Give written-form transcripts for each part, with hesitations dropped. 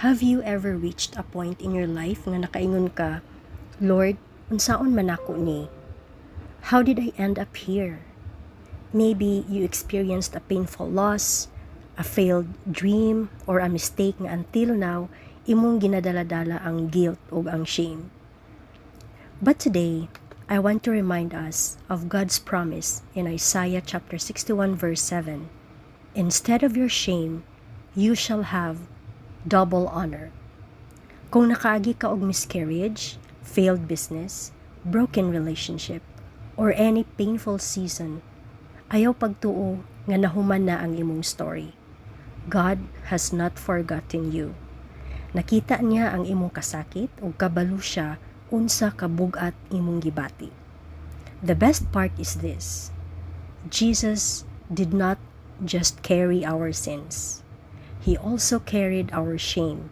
Have you ever reached a point in your life nga nakaingon ka, Lord, unsaon man ako ni? How did I end up here? Maybe you experienced a painful loss, a failed dream, or a mistake nga until now, imong ginadaladala ang guilt o ang shame. But today, I want to remind us of God's promise in Isaiah chapter 61 verse 7. Instead of your shame, you shall have double honor. Kung nakaagi ka og miscarriage, failed business, broken relationship, or any painful season, ayaw pagtuo nga nahuman na ang imong story. God has not forgotten you. Nakita niya ang imong kasakit ug kabalo siya unsa kabugat imong gibati. The best part is this: Jesus did not just carry our sins. He also carried our shame.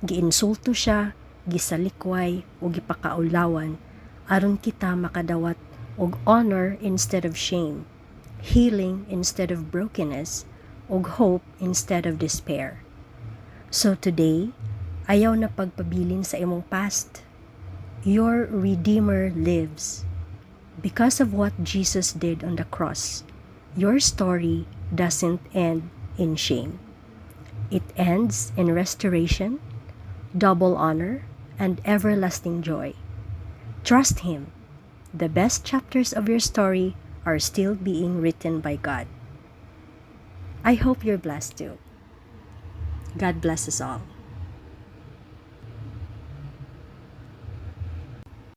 Giinsulto siya, gisalikway, o gipakaulawan, aron kita makadawat og honor instead of shame, healing instead of brokenness, og hope instead of despair. So today, ayaw na pagpabilin sa imong past. Your Redeemer lives. Because of what Jesus did on the cross, your story doesn't end in shame. It ends in restoration, double honor, and everlasting joy. Trust Him. The best chapters of your story are still being written by God. I hope you're blessed too. God bless us all.